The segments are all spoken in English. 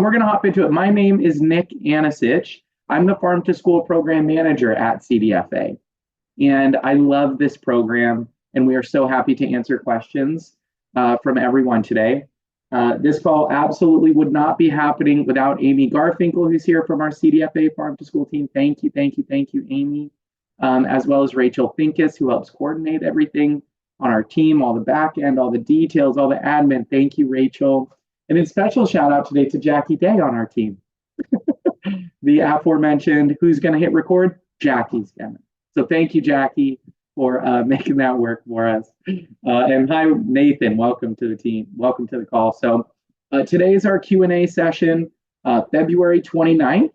we're going to hop into it. My name is Nick Anasich. I'm the Farm to School Program Manager at CDFA. And I love this program, and we are so happy to answer questions from everyone today. This call absolutely would not be happening without Amy Garfinkel, who's here from our CDFA Farm to School team. Thank you, Amy. As well as Rachel Finkus, who helps coordinate everything on our team, all the back end, all the details, all the admin. Thank you, Rachel. And then special shout out today to Jackie Day on our team. The aforementioned, who's going to hit record? Jackie's going to. So thank you, Jackie, for making that work for us. And hi, Nathan. Welcome to the team. Welcome to the call. So today is our Q&A session, February 29th.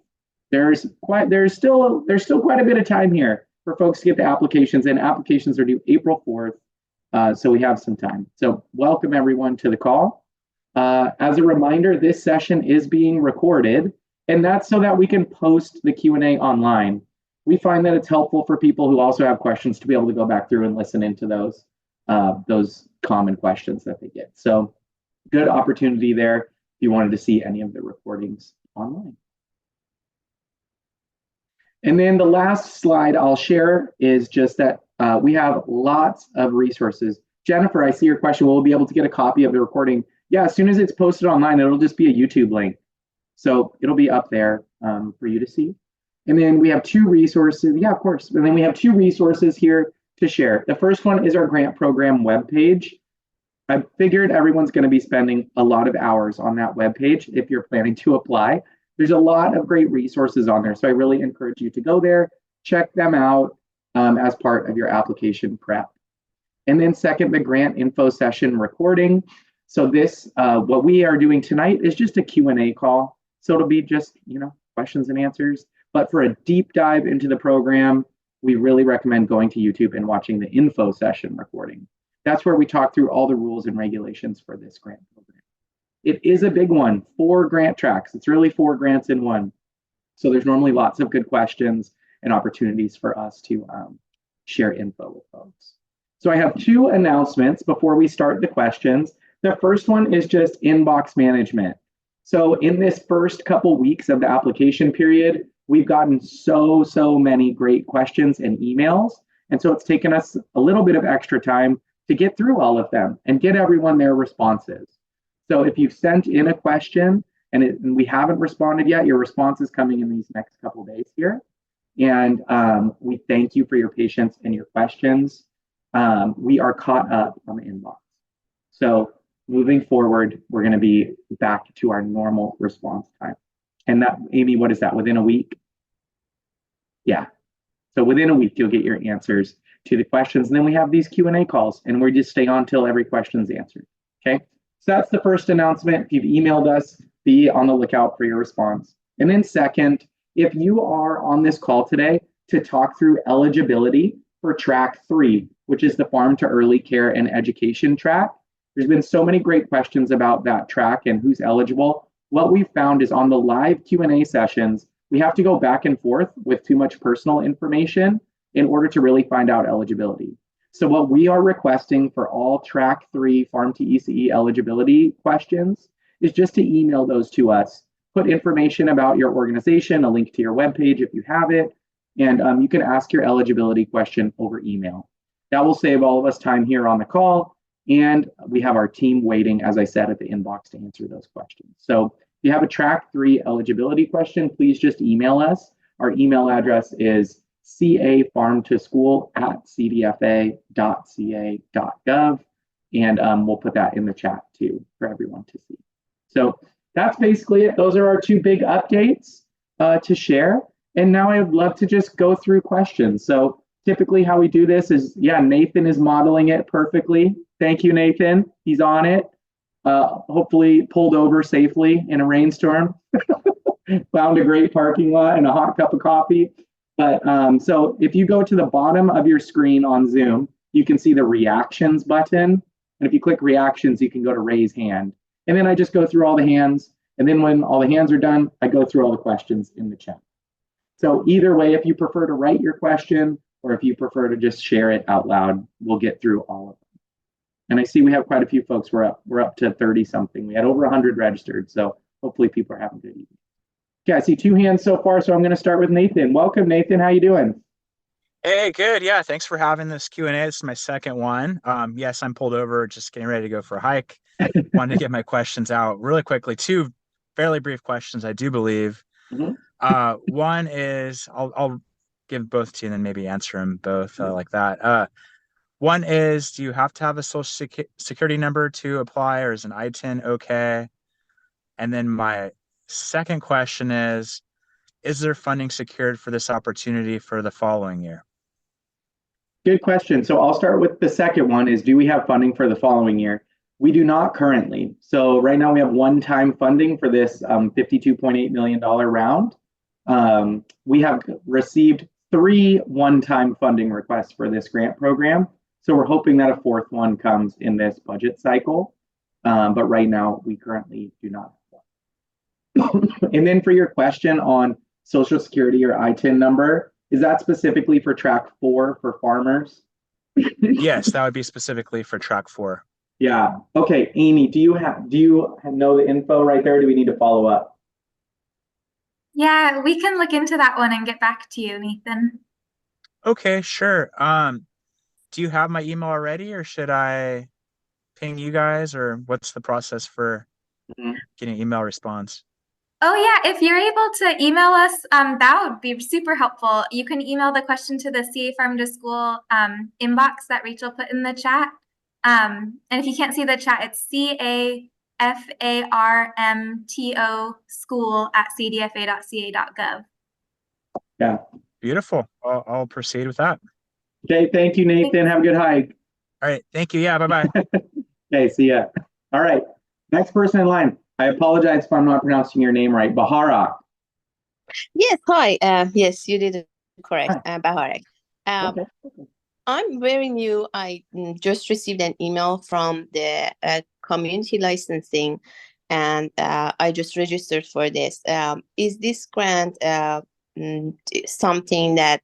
There's still quite a bit of time here for folks to get the applications, and applications are due April 4th. So we have some time. So welcome everyone to the call. As a reminder, this session is being recorded, and that's so that we can post the Q&A online. We find that it's helpful for people who also have questions to be able to go back through and listen into those common questions that they get. So good opportunity there if you wanted to see any of the recordings online. And then the last slide I'll share is just that we have lots of resources. Jennifer, I see your question. Will we be able to get a copy of the recording? Yeah, as soon as it's posted online, it'll just be a YouTube link. So it'll be up there for you to see. And then we have two resources. Yeah, of course. And then we have two resources here to share. The first one is our grant program webpage. I figured everyone's going to be spending a lot of hours on that webpage if you're planning to apply. There's a lot of great resources on there. So I really encourage you to go there, check them out as part of your application prep. And then second, the grant info session recording. So this, what we are doing tonight is just a Q&A call. So it'll be just, questions and answers. But for a deep dive into the program, we really recommend going to YouTube and watching the info session recording. That's where we talk through all the rules and regulations for this grant program. It is a big one, 4 grant tracks. It's really 4 grants in one. So there's normally lots of good questions and opportunities for us to share info with folks. So I have 2 announcements before we start the questions. The first one is just inbox management. So in this first couple weeks of the application period, we've gotten so many great questions and emails. And so it's taken us a little bit of extra time to get through all of them and get everyone their responses. So if you've sent in a question and we haven't responded yet, your response is coming in these next couple days here. And we thank you for your patience and your questions. We are caught up on the inbox. So moving forward, we're going to be back to our normal response time. And that, Amy, what is that, within a week? Yeah. So within a week, you'll get your answers to the questions. And then we have these Q&A calls, and we just stay on till every question's answered. Okay. So that's the first announcement. If you've emailed us, be on the lookout for your response. And then second, if you are on this call today to talk through eligibility for track 3, which is the Farm to Early Care and Education track, there's been so many great questions about that track and who's eligible. What we've found is on the live Q&A sessions, we have to go back and forth with too much personal information in order to really find out eligibility. So what we are requesting for all track 3 Farm to ECE eligibility questions is just to email those to us, put information about your organization, a link to your webpage if you have it, and you can ask your eligibility question over email. That will save all of us time here on the call, and we have our team waiting, as I said, at the inbox to answer those questions. So if you have a track 3 eligibility question, please just email us. Our email address is cafarmtoschool@cdfa.ca.gov, and we'll put that in the chat too for everyone to see. So that's basically it. Those are our 2 big updates to share. And now I would love to just go through questions. So typically how we do this is, Nathan is modeling it perfectly. Thank you, Nathan. He's on it. Hopefully pulled over safely in a rainstorm. Found a great parking lot and a hot cup of coffee. But so if you go to the bottom of your screen on Zoom, you can see the reactions button. And if you click reactions, you can go to raise hand. And then I just go through all the hands. And then when all the hands are done, I go through all the questions in the chat. So either way, if you prefer to write your question or if you prefer to just share it out loud, we'll get through all of them. And I see we have quite a few folks. We're up to 30 something. We had over 100 registered. So hopefully people are having a good evening. Okay, I see 2 hands so far, so I'm going to start with Nathan. Welcome, Nathan. How you doing? Hey, good. Yeah, thanks for having this Q&A. This is my second one. Yes, I'm pulled over, just getting ready to go for a hike. Wanted to get my questions out really quickly. Two fairly brief questions, I do believe. Mhm. One is I'll give both to you and then maybe answer them both like that. One is, do you have to have a security number to apply, or is an ITIN okay? And then my second question is there funding secured for this opportunity for the following year? Good question. So I'll start with the second one is, do we have funding for the following year? We do not currently. So right now we have one-time funding for this $52.8 million round. We have received 3 one-time funding requests for this grant program. So we're hoping that a 4th one comes in this budget cycle. But right now we currently do not. And then for your question on Social Security or ITIN number, is that specifically for track 4 for farmers? Yes, that would be specifically for track 4. Yeah. Okay, Amy, do you know the info right there? Or do we need to follow up? Yeah, we can look into that one and get back to you, Nathan. Okay, sure. Do you have my email already, or should I ping you guys, or what's the process for getting an email response? Oh yeah, if you're able to email us, that would be super helpful. You can email the question to the CA Farm to School inbox that Rachel put in the chat. And if you can't see the chat, it's CAFARMTO school@cdfa.ca.gov. Yeah. Beautiful. I'll proceed with that. Okay, thank you, Nathan. Have a good hike. All right. Thank you. Yeah, bye-bye. Okay, see ya. All right. Next person in line. I apologize if I'm not pronouncing your name right. Bahara. Yes, hi. Yes, you did it correct, Baharek. Okay. I'm very new. I just received an email from the community licensing, and I just registered for this. Is this grant something that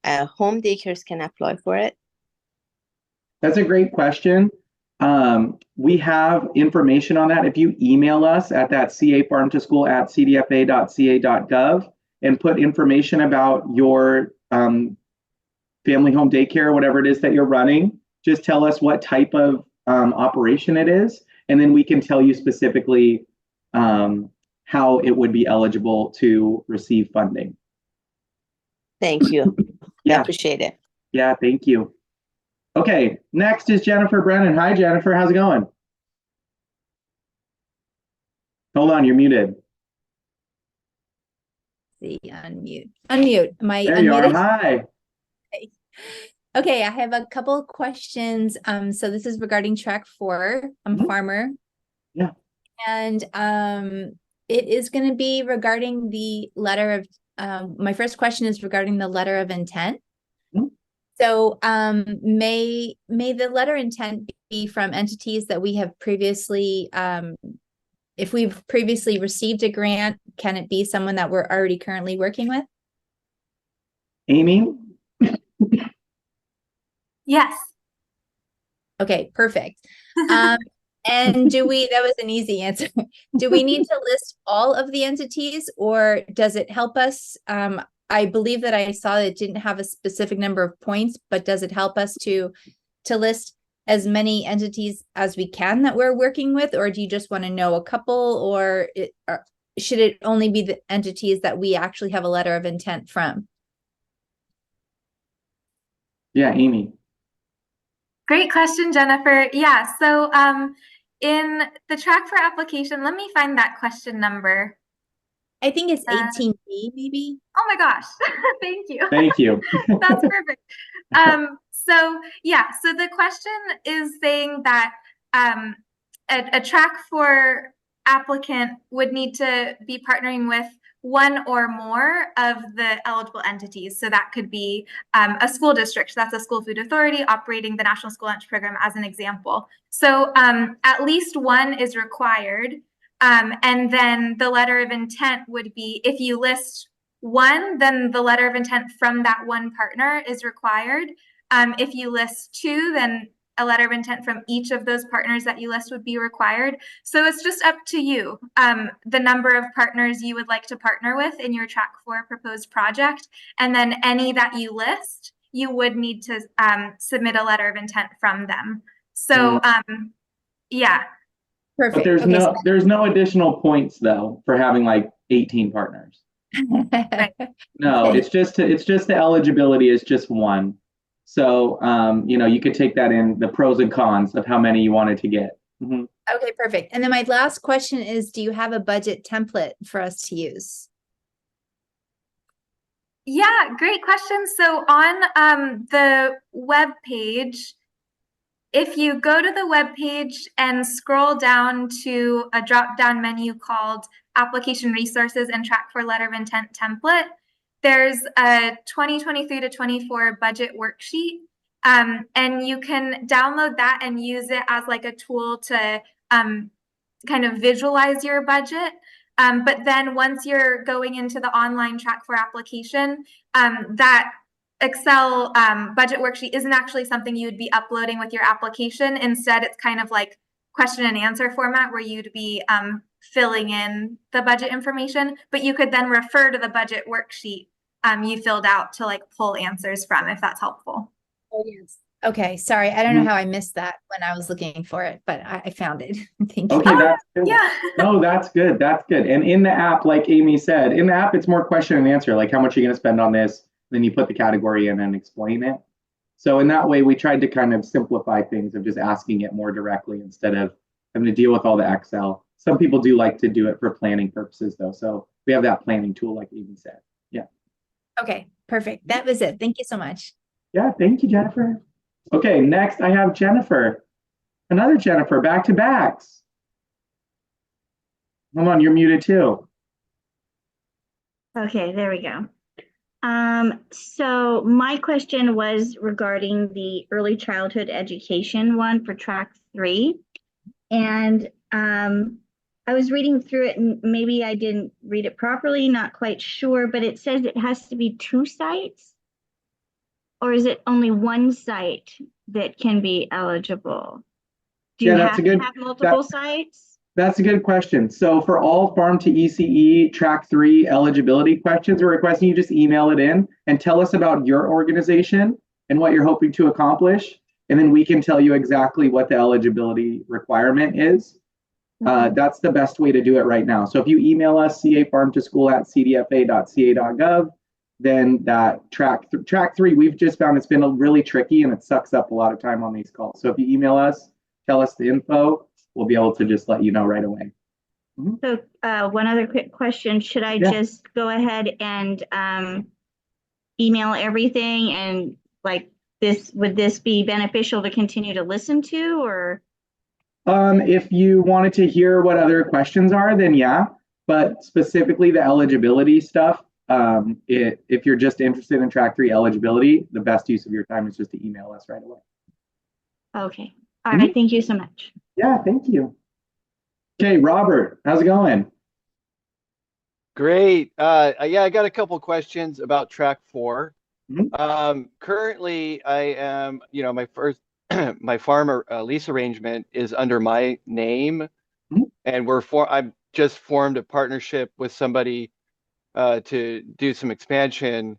home daycares can apply for it? That's a great question. We have information on that. If you email us at that cafarmtoschool@cdfa.ca.gov and put information about your family home daycare, whatever it is that you're running, just tell us what type of operation it is, and then we can tell you specifically how it would be eligible to receive funding. Thank you. Yeah. I appreciate it. Yeah, thank you. Okay, next is Jennifer Brennan. Hi, Jennifer. How's it going? Hold on, you're muted. See, unmute. Unmute. Am I there you unmuted? are. Hi. Okay, I have a couple of questions. So this is regarding track 4. I'm a farmer. Yeah. And it is going to be regarding the letter of my first question is regarding the letter of intent. So may the letter intent be from entities that we have previously if we've previously received a grant, can it be someone that we're already currently working with? Amy? Yes. Okay, perfect. And that was an easy answer. Do we need to list all of the entities, or does it help us? I believe that I saw it didn't have a specific number of points, but does it help us to list as many entities as we can that we're working with, or do you just want to know a couple, or should it only be the entities that we actually have a letter of intent from? Yeah, Amy. Great question, Jennifer. Yeah, so in the track for application, let me find that question number. I think it's 18B, maybe. Oh my gosh, thank you. Thank you. That's perfect. So the question is saying that a track for applicant would need to be partnering with one or more of the eligible entities. So that could be a school district. That's a school food authority operating the National School Lunch Program as an example. So at least one is required. And then the letter of intent would be, if you list one, then the letter of intent from that one partner is required. If you list two, then a letter of intent from each of those partners that you list would be required. So it's just up to you, the number of partners you would like to partner with in your track 4 proposed project. And then any that you list, you would need to submit a letter of intent from them. So yeah. Perfect. But there's Okay, there's no additional points though for having like 18 partners. No, Okay. it's just the eligibility is just one. So you know, you could take that in the pros and cons of how many you wanted to get. Mhm. Okay, perfect. And then my last question is, do you have a budget template for us to use? Yeah, great question. So on the web page, if you go to the web page and scroll down to a drop-down menu called Application Resources and Track 4 Letter of Intent Template, there's a 2023 to 24 budget worksheet. And you can download that and use it as like a tool to kind of visualize your budget. But then once you're going into the online Track 4 application, that Excel budget worksheet isn't actually something you would be uploading with your application. Instead, it's kind of like question and answer format where you'd be filling in the budget information, but you could then refer to the budget worksheet you filled out to like pull answers from, if that's helpful. Oh, yes. Okay, sorry. I don't know how I missed that when I was looking for it, but I found it. Thank you. Okay, that's good. Yeah. No, that's good. That's good. And in the app, like Amy said, in the app, it's more question and answer, like how much are you going to spend on this? Then you put the category in and explain it. So in that way, we tried to kind of simplify things of just asking it more directly instead of having to deal with all the Excel. Some people do like to do it for planning purposes though. So we have that planning tool, like Amy said. Yeah. Okay, perfect. That was it. Thank you so much. Yeah, thank you, Jennifer. Okay, next I have Jennifer. Another Jennifer, back to backs. Hold on, you're muted too. Okay, there we go. So my question was regarding the early childhood education one for track 3. And I was reading through it and maybe I didn't read it properly, not quite sure, but it says it has to be 2 sites? Or is it only 1 site that can be eligible? Do you have to have multiple sites? That's a good question. So for all Farm to ECE Track 3 eligibility questions, we're requesting you just email it in and tell us about your organization and what you're hoping to accomplish. And then we can tell you exactly what the eligibility requirement is. That's the best way to do it right now. So if you email us cafarmtoschool@cdfa.ca.gov, then that track 3, we've just found it's been really tricky and it sucks up a lot of time on these calls. So if you email us, tell us the info, we'll be able to just let you know right away. So one other quick question, should I just go ahead and email everything and like this, would this be beneficial to continue to listen to or? If you wanted to hear what other questions are, then yeah, but specifically the eligibility stuff, if you're just interested in track 3 eligibility, the best use of your time is just to email us right away. Okay. All right. Thank you so much. Yeah, thank you. Okay, Robert, how's it going? Great. Yeah, I got a couple questions about track 4. Mhm. Currently, I am, my first, my farm lease arrangement is under my name, and I've just formed a partnership with somebody to do some expansion.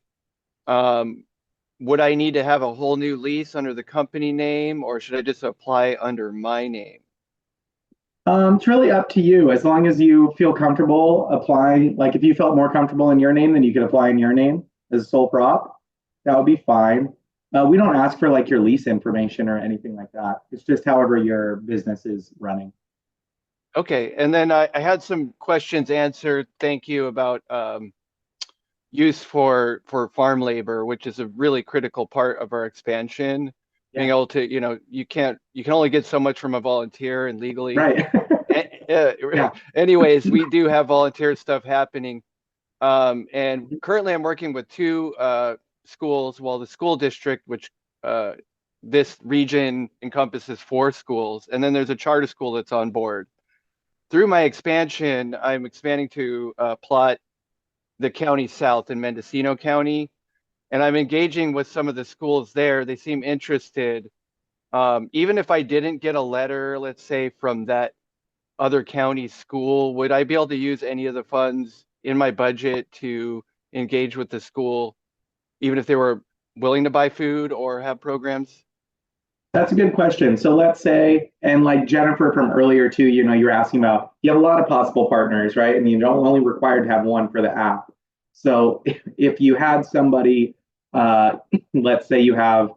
Would I need to have a whole new lease under the company name, or should I just apply under my name? It's really up to you. As long as you feel comfortable applying, like if you felt more comfortable in your name, then you could apply in your name as a sole prop. That would be fine. We don't ask for like your lease information or anything like that. It's just however your business is running. Okay, and then I had some questions answered. Thank you about use for farm labor, which is a really critical part of our expansion. Being able to, you can only get so much from a volunteer and legally. Right. Anyways, we do have volunteer stuff happening. And currently I'm working with 2 schools. Well, the school district, which this region encompasses 4 schools. And then there's a charter school that's on board. Through my expansion, I'm expanding to plot the county south in Mendocino County. And I'm engaging with some of the schools there. They seem interested. even if I didn't get a letter, let's say from that other county school, would I be able to use any of the funds in my budget to engage with the school, even if they were willing to buy food or have programs? That's a good question. So let's say, and like Jennifer from earlier too, you're asking about, you have a lot of possible partners, right? And you're only required to have one for the app. So if you had somebody, let's say you have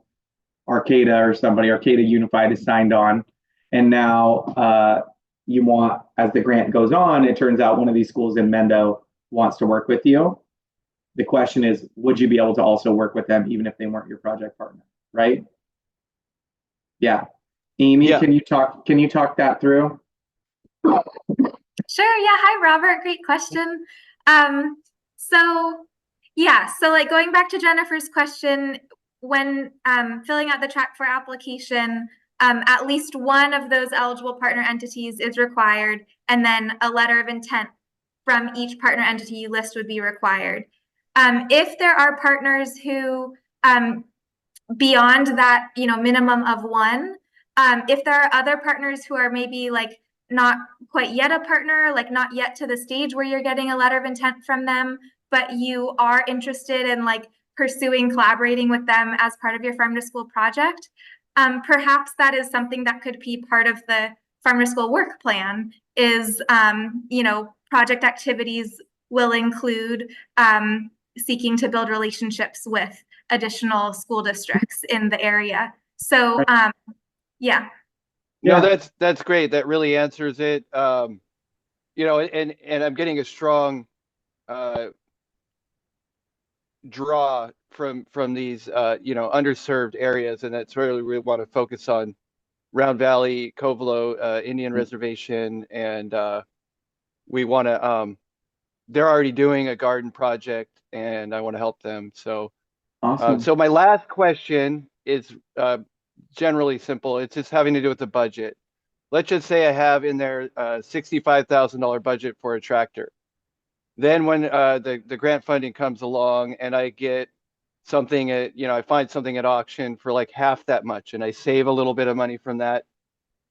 Arcata or somebody, Arcata Unified is signed on, and now you want, as the grant goes on, it turns out one of these schools in Mendo wants to work with you. The question is, would you be able to also work with them even if they weren't your project partner, right? Yeah. Amy, Yeah. can you talk that through? Sure. Yeah. Hi, Robert. Great question. So like going back to Jennifer's question, when filling out the Track 4 application, at least one of those eligible partner entities is required, and then a letter of intent from each partner entity you list would be required. If there are partners who beyond that, minimum of one, if there are other partners who are maybe like not quite yet a partner, like not yet to the stage where you're getting a letter of intent from them, but you are interested in like pursuing collaborating with them as part of your Farm to School project, perhaps that is something that could be part of the Farm to School work plan is, project activities will include seeking to build relationships with additional school districts in the area. So, yeah. No, that's great. That really answers it. And I'm getting a strong draw from these underserved areas, and that's really we want to focus on Round Valley, Covelo, Indian Reservation, and we want to. They're already doing a garden project, and I want to help them. So, awesome. So my last question is generally simple. It's just having to do with the budget. Let's just say I have in there $65,000 budget for a tractor. Then when the grant funding comes along and I get something I find something at auction for like half that much, and I save a little bit of money from that,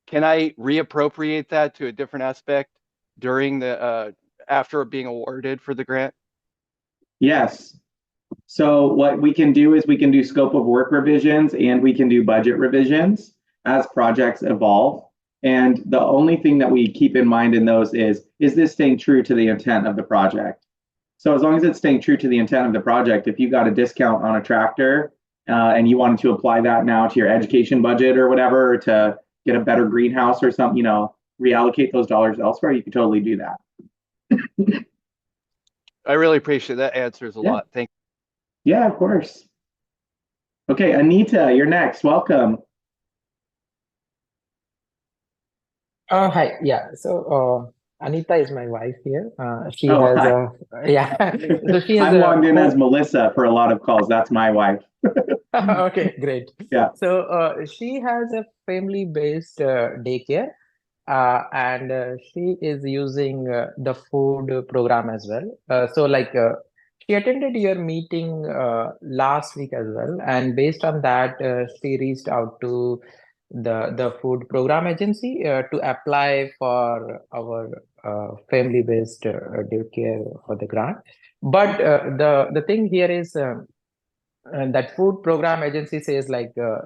can I reappropriate that to a different aspect during the after being awarded for the grant? Yes. So what we can do is we can do scope of work revisions and we can do budget revisions as projects evolve. And the only thing that we keep in mind in those is this staying true to the intent of the project? So as long as it's staying true to the intent of the project, if you got a discount on a tractor and you wanted to apply that now to your education budget or whatever, or to get a better greenhouse or something, reallocate those dollars elsewhere, you can totally do that. I really appreciate that. Answers a lot. Thank you. Yeah, of course. Okay, Anita, you're next. Welcome. Hi. Yeah. So Anita is my wife here. She Oh, has hi. So she has I'm logged in as Melissa for a lot of calls. That's my wife. Okay, great. Yeah. So she has a family-based daycare, and she is using the food program as well. So she attended your meeting last week as well, and based on that, she reached out to the food program agency to apply for our family-based daycare for the grant. But the thing here is that food program agency says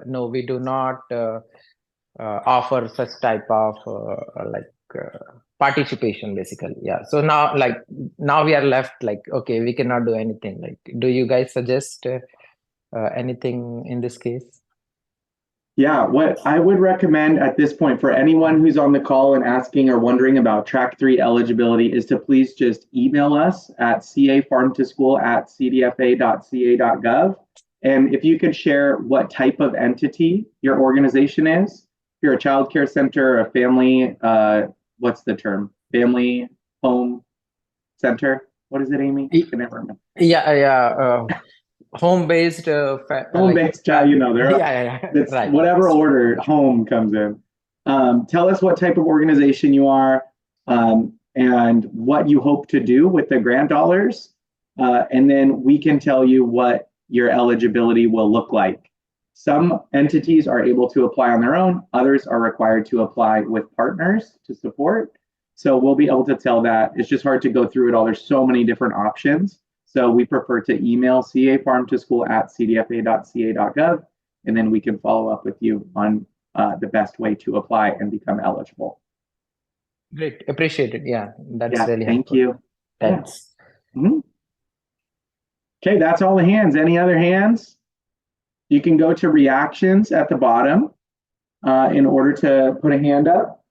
no, we do not offer such type of participation, basically. Yeah. So now we are left okay, we cannot do anything. Do you guys suggest anything in this case? Yeah, what I would recommend at this point for anyone who's on the call and asking or wondering about Track 3 eligibility is to please just email us at cafarmtoschool@cdfa.ca.gov. And if you could share what type of entity your organization is, if you're a child care center, a family, what's the term? Family home center? What is it, Amy? I can never remember. Yeah. Home-based, home-based, it's right. Whatever order home comes in. Tell us what type of organization you are and what you hope to do with the grant dollars, and then we can tell you what your eligibility will look like. Some entities are able to apply on their own. Others are required to apply with partners to support. So we'll be able to tell that. It's just hard to go through it all. There's so many different options. So we prefer to email cafarmtoschool@cdfa.ca.gov, and then we can follow up with you on the best way to apply and become eligible. Great. Appreciate it. Yeah, that's Yeah, really thank helpful. you. Thanks. Okay, that's all the hands. Any other hands? You can go to reactions at the bottom in order to put a hand up.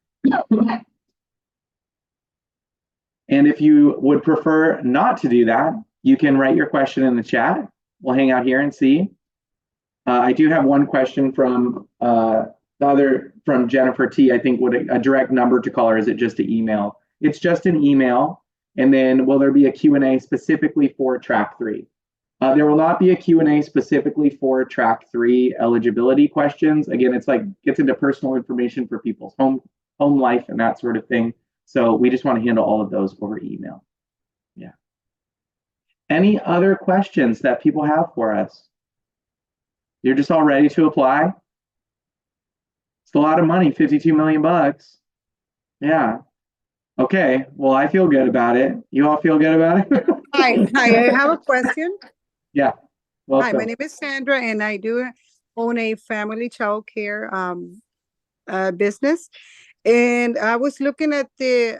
And if you would prefer not to do that, you can write your question in the chat. We'll hang out here and see. I do have one question from from Jennifer T. I think would a direct number to call, or is it just an email? It's just an email. And then will there be a Q&A specifically for track 3? There will not be a Q&A specifically for track 3 eligibility questions. Again, it's like gets into personal information for people's home life and that sort of thing. So we just want to handle all of those over email. Yeah. Any other questions that people have for us? You're just all ready to apply? It's a lot of money, 52 million bucks. Yeah. Okay. Well, I feel good about it. You all feel good about it? Hi, I have a question. Yeah. Welcome. Hi, my name is Sandra, and I do own a family child care business. And I was looking at the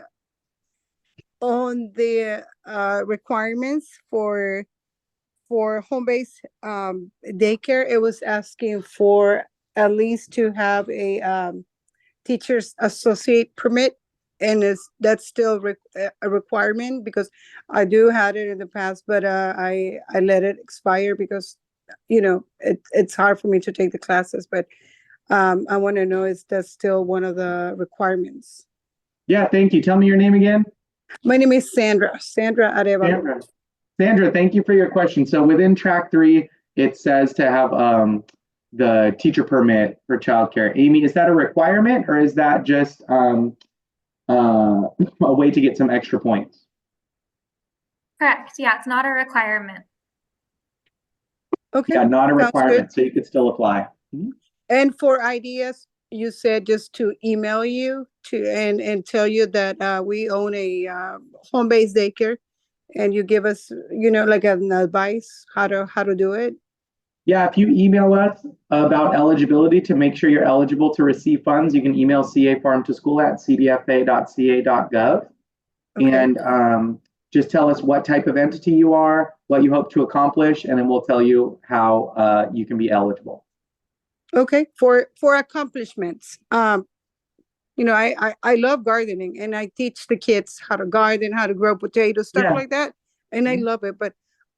requirements for home-based daycare. It was asking for at least to have a teacher's associate permit, and that's still a requirement, because I do had it in the past, but I let it expire because it's hard for me to take the classes. But I want to know, is that still one of the requirements? Yeah, thank you. Tell me your name again. My name is Sandra Arevalo. Sandra, thank you for your question. So within track 3, it says to have the teacher permit for childcare. Amy, is that a requirement, or is that just a way to get some extra points? Correct. Yeah, it's not a requirement. Okay. Yeah, not a requirement, good. so you could still apply. And for ideas, you said just to email you and tell you that we own a home-based daycare, and you give us, like an advice how to do it. Yeah, if you email us about eligibility to make sure you're eligible to receive funds, you can email cafarmtoschool@cdfa.ca.gov. Okay. And just tell us what type of entity you are, what you hope to accomplish, and then we'll tell you how you can be eligible. Okay, for accomplishments, I love gardening, and I teach the kids how to garden, how to grow potatoes, stuff like that, and I love it. But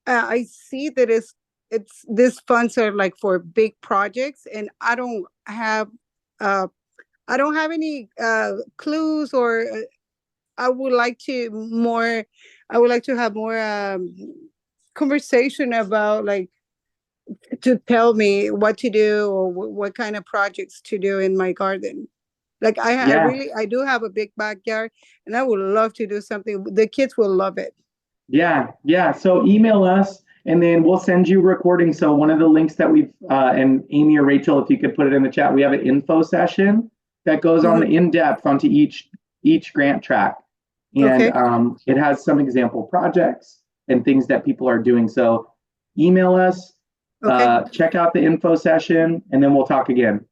I see that these funds are like for big projects, and I don't have any clues, or I would like to have more conversation about, like, to tell me what to do, or what kind of projects to do in my garden. Like I do have a big backyard, and I would love to do something. The kids will love it. Yeah. So email us, and then we'll send you recordings. So one of the links that we've, and Amy or Rachel, if you could put it in the chat, we have an info session that goes on in depth onto each grant track. And it has some example projects and things that people are doing. So email us. Check out the info session, and then we'll talk again.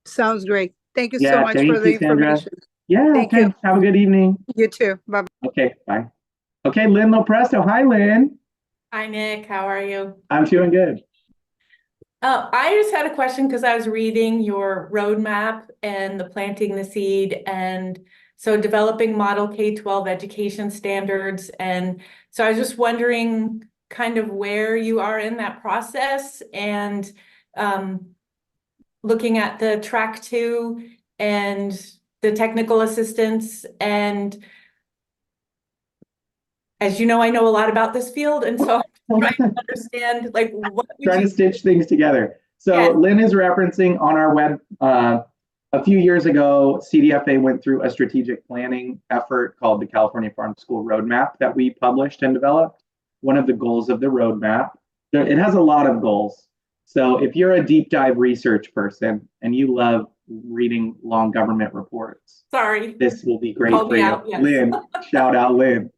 Sounds great. Thank you so much for the information. Yeah, thank you. Have a good evening. You too. Bye. Okay, bye. Okay, Lynn Lopresto. Hi, Lynn. Hi, Nick. How are you? I'm doing good. I just had a question because I was reading your roadmap and the planting the seed, and so developing model K-12 education standards. And so I was just wondering kind of where you are in that process, and looking at the track 2 and the technical assistance. And as you know, I know a lot about this field, and so I'm trying to understand, like, what trying to stitch things together. So Lynn is referencing on our web, a few years ago, CDFA went through a strategic planning effort called the California Farm to School Roadmap that we published and developed. One of the goals of the roadmap, it has a lot of goals, So if you're a deep dive research person and you love reading long government reports, Sorry. this will be great Call for me you. out, yes. Lynn, shout out Lynn.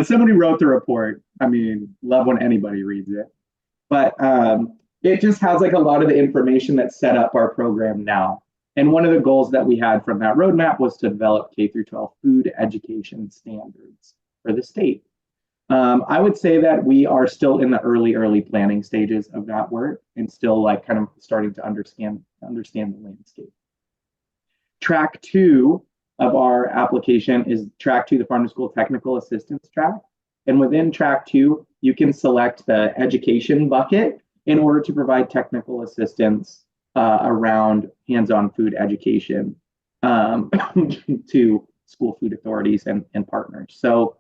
Somebody wrote the report. I mean, love when anybody reads it. But it just has like a lot of the information that set up our program now. And one of the goals that we had from that roadmap was to develop K through 12 food education standards for the state. I would say that we are still in the early planning stages of that work and still like kind of starting to understand the landscape. Track 2 of our application is track 2, the Farm to School Technical Assistance track. And within track 2, you can select the education bucket in order to provide technical assistance around hands-on food education to school food authorities and partners. So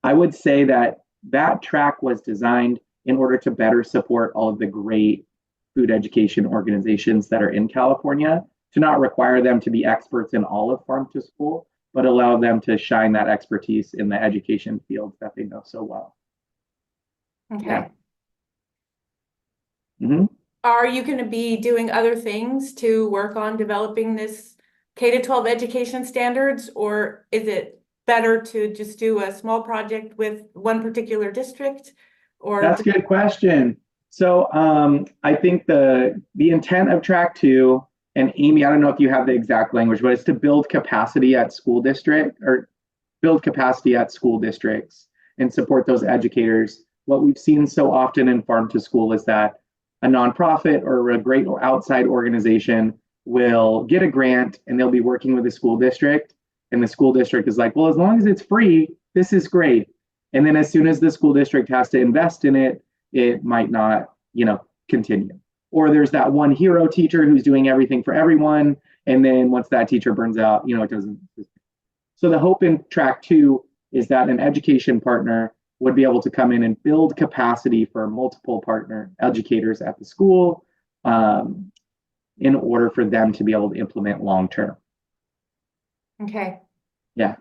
I would say that that track was designed in order to better support all of the great food education organizations that are in California, to not require them to be experts in all of farm to school, but allow them to shine that expertise in the education fields that they know so well. Okay. Yeah. Mm-hmm. Are you going to be doing other things to work on developing this K-12 education standards, or is it better to just do a small project with one particular district? Or that's a good question. So I think the intent of track 2, and Amy, I don't know if you have the exact language, but it's to build capacity at school districts and support those educators. What we've seen so often in farm to school is that a nonprofit or a great outside organization will get a grant and they'll be working with the school district. And the school district is like, well, as long as it's free, this is great. And then as soon as the school district has to invest in it, it might not, continue. Or there's that one hero teacher who's doing everything for everyone. And then once that teacher burns out, it doesn't. So the hope in track 2 is that an education partner would be able to come in and build capacity for multiple partner educators at the school in order for them to be able to implement long-term. okay. Yeah.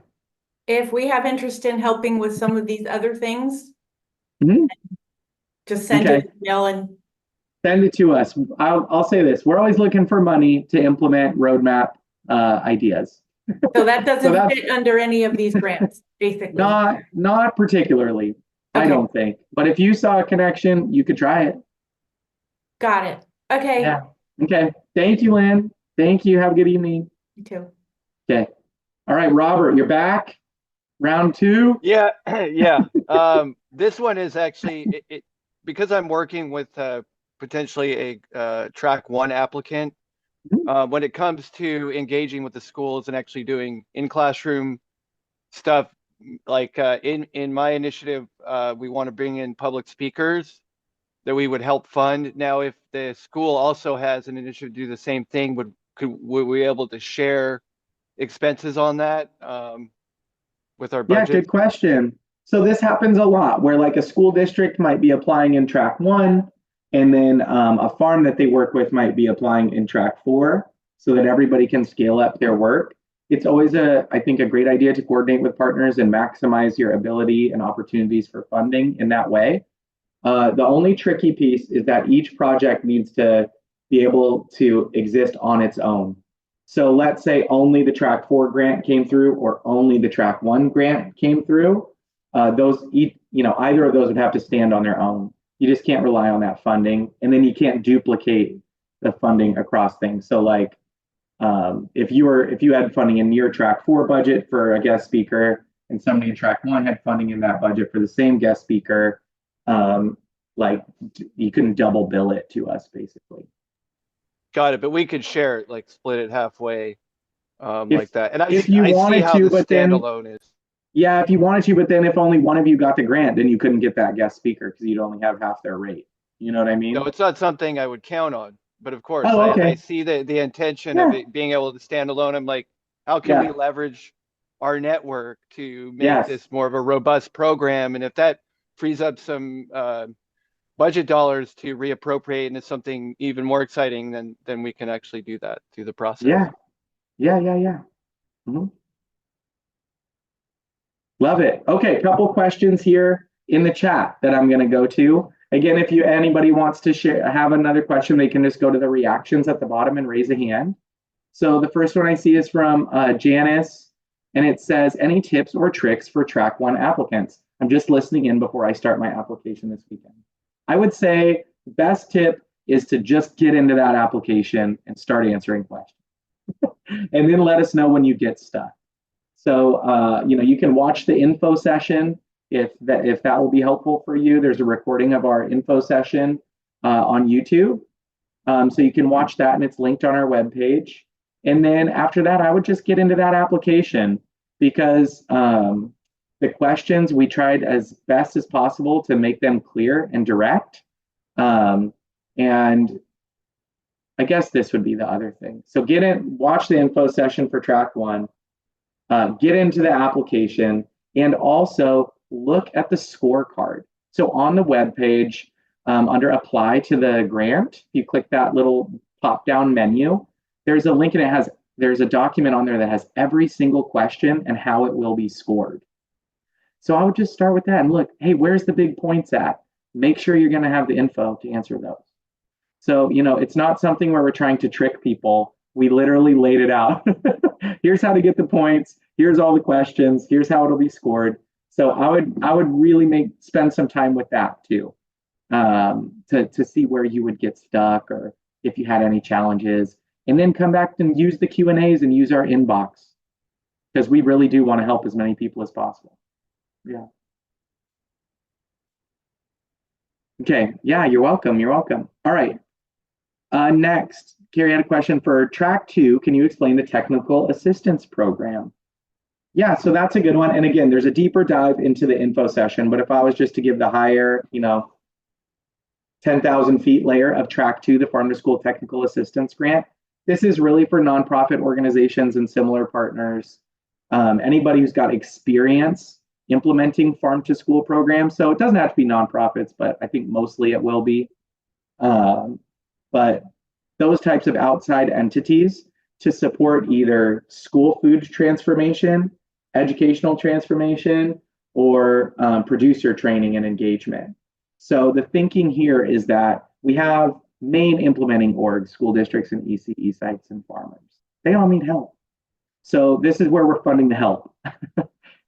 If we have interest in helping with some of these other things, just send an email and send it to us. I'll say this: we're always looking for money to implement roadmap ideas. So that doesn't fit under any of these grants, basically. Not particularly. Okay. I don't think. But if you saw a connection, you could try it. Got it. Okay. Yeah. Okay. Thank you, Lynn. Thank you. Have a good evening. You too. Okay. All right, Robert, you're back. Round 2. Yeah. Yeah. This one is actually because I'm working with potentially a track 1 applicant. When it comes to engaging with the schools and actually doing in-classroom stuff, like in my initiative, we want to bring in public speakers that we would help fund. Now, if the school also has an initiative to do the same thing, would we be able to share expenses on that with our budget? Yeah, good question. So this happens a lot where like a school district might be applying in track 1, and then a farm that they work with might be applying in track 4, so that everybody can scale up their work. It's always I think a great idea to coordinate with partners and maximize your ability and opportunities for funding in that way. The only tricky piece is that each project needs to be able to exist on its own. So let's say only the track 4 grant came through, or only the track 1 grant came through. Either of those would have to stand on their own. You just can't rely on that funding, and then you can't duplicate the funding across things. So like if you had funding in your track 4 budget for a guest speaker, and somebody in track 1 had funding in that budget for the same guest speaker, like you couldn't double bill it to us, basically. Got it, but we could share it, like split it halfway, like that. And I if you wanted see how to, the but then standalone is. Yeah, if you wanted to, but then if only one of you got the grant, then you couldn't get that guest speaker because you'd only have half their rate. You know what I mean? No, it's not something I would count on, but of course, okay. I see the intention of it being able to stand alone. I'm like, how can we leverage our network to make this more of a robust program? And if that frees up some budget dollars to reappropriate into something even more exciting, then we can actually do that through the process. Yeah. Mm-hmm. Love it. Okay, couple questions here. in the chat that I'm going to go to. Again, if anybody wants to have another question, they can just go to the reactions at the bottom and raise a hand. So the first one I see is from Janice, and it says, any tips or tricks for track 1 applicants? I'm just listening in before I start my application this weekend. I would say the best tip is to just get into that application and start answering questions. And then let us know when you get stuck. So, you can watch the info session if that will be helpful for you. There's a recording of our info session on YouTube. So you can watch that, and it's linked on our webpage. And then after that, I would just get into that application, because the questions, we tried as best as possible to make them clear and direct. And I guess this would be the other thing. So watch the info session for track 1, get into the application, and also look at the scorecard. So on the webpage, under apply to the grant, you click that little pop-down menu, there's a link, and there's a document on there that has every single question and how it will be scored. So I would just start with that and look, hey, where's the big points at? Make sure you're going to have the info to answer those. So, it's not something where we're trying to trick people. We literally laid it out. Here's how to get the points. Here's all the questions. Here's how it'll be scored. So I would really spend some time with that too, to see where you would get stuck or if you had any challenges, and then come back and use the Q&As and use our inbox, because we really do want to help as many people as possible. Yeah. Okay. Yeah, you're welcome. You're welcome. All right. Next, Carrie had a question for track 2. Can you explain the technical assistance program? Yeah, so that's a good one. And again, there's a deeper dive into the info session, but if I was just to give the higher, 10,000 feet layer of track 2, the Farm to School Technical Assistance Grant, this is really for nonprofit organizations and similar partners. Anybody who's got experience implementing farm to school programs. So it doesn't have to be nonprofits, but I think mostly it will be. But those types of outside entities to support either school food transformation, educational transformation, or producer training and engagement. So the thinking here is that we have main implementing orgs, school districts and ECE sites and farmers. They all need help. So this is where we're funding the help.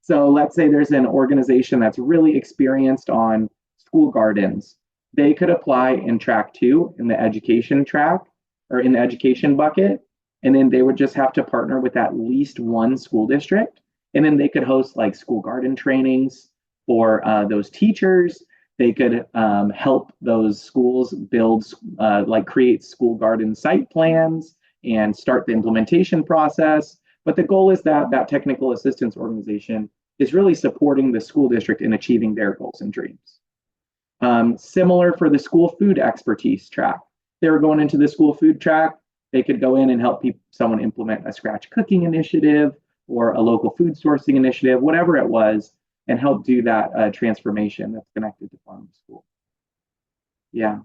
So let's say there's an organization that's really experienced on school gardens. They could apply in track 2 in the education track or in the education bucket. And then they would just have to partner with at least one school district. And then they could host like school garden trainings for those teachers. They could help those schools build, create school garden site plans and start the implementation process. But the goal is that that technical assistance organization is really supporting the school district in achieving their goals and dreams. Similar for the school food expertise track. They were going into the school food track. They could go in and help someone implement a scratch cooking initiative or a local food sourcing initiative, whatever it was, and help do that transformation that's connected to farm to school. Yeah.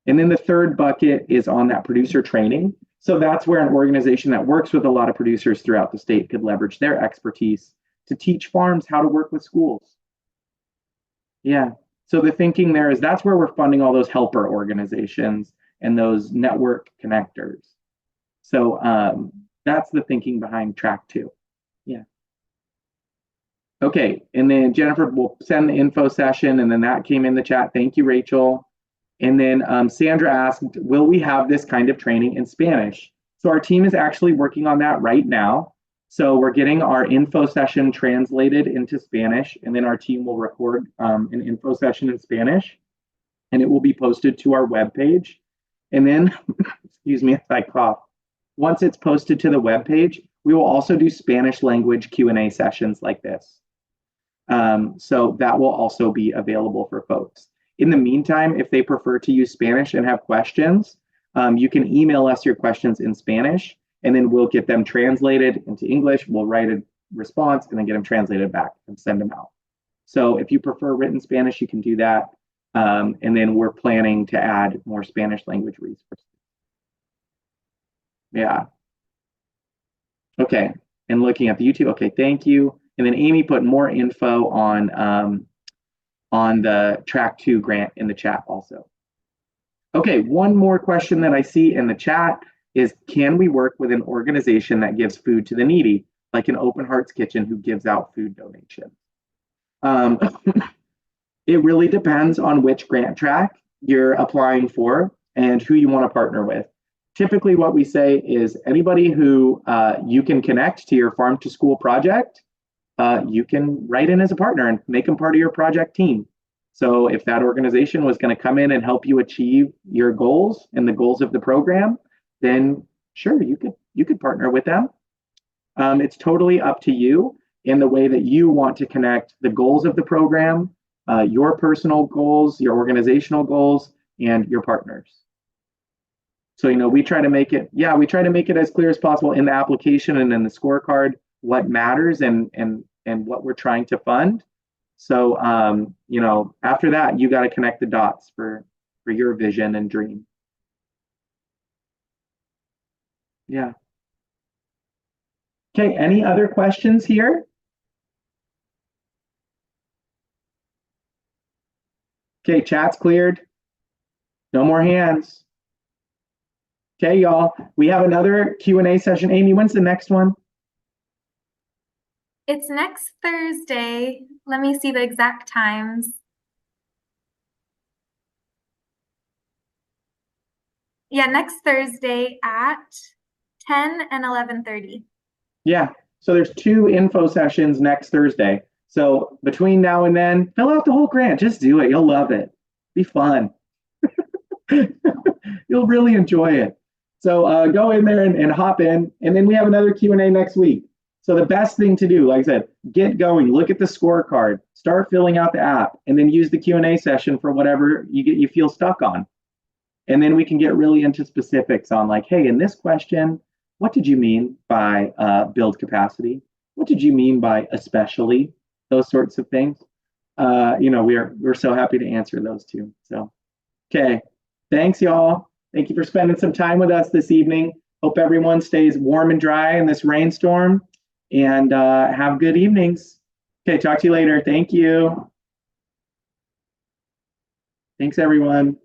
And then the third bucket is on that producer training. So that's where an organization that works with a lot of producers throughout the state could leverage their expertise to teach farms how to work with schools. Yeah. So the thinking there is that's where we're funding all those helper organizations and those network connectors. So that's the thinking behind track 2. Yeah. Okay, and then Jennifer will send the info session, and then that came in the chat. Thank you, Rachel. And then Sandra asked, will we have this kind of training in Spanish? So our team is actually working on that right now. So we're getting our info session translated into Spanish, and then our team will record an info session in Spanish, and it will be posted to our webpage. And then, excuse me if I cough, once it's posted to the webpage, we will also do Spanish language Q&A sessions like this. So that will also be available for folks. In the meantime, if they prefer to use Spanish and have questions, you can email us your questions in Spanish, and then we'll get them translated into English. We'll write a response and then get them translated back and send them out. So if you prefer written Spanish, you can do that. And then we're planning to add more Spanish language resources. Yeah. Okay. And looking at the YouTube. Okay, thank you. And then Amy put more info on on the track 2 grant in the chat also. Okay, one more question that I see in the chat is, can we work with an organization that gives food to the needy, like an Open Hearts Kitchen who gives out food donations? It really depends on which grant track you're applying for and who you want to partner with. Typically what we say is anybody who you can connect to your farm to school project, you can write in as a partner and make them part of your project team. So if that organization was going to come in and help you achieve your goals and the goals of the program, then sure, you could partner with them. It's totally up to you in the way that you want to connect the goals of the program, your personal goals, your organizational goals, and your partners. So, we try to make it, as clear as possible in the application and in the scorecard, what matters and what we're trying to fund. So, after that, you got to connect the dots for your vision and dream. Yeah. Okay, any other questions here? Okay, chat's cleared. No more hands. Okay, y'all, we have another Q&A session. Amy, when's the next one? It's next Thursday. Let me see the exact times. Yeah, next Thursday at 10 and 11:30. Yeah, so there's 2 info sessions next Thursday. So between now and then, fill out the whole grant. Just do it. You'll love it. Be fun. You'll really enjoy it. So go in there and hop in. And then we have another Q&A next week. So the best thing to do, like I said, get going, look at the scorecard, start filling out the app, and then use the Q&A session for whatever you feel stuck on. And then we can get really into specifics on like, hey, in this question, what did you mean by build capacity? What did you mean by especially? Those sorts of things. We're so happy to answer those too. So, okay, thanks y'all. Thank you for spending some time with us this evening. Hope everyone stays warm and dry in this rainstorm, and have good evenings. Okay, talk to you later. Thank you. Thanks everyone.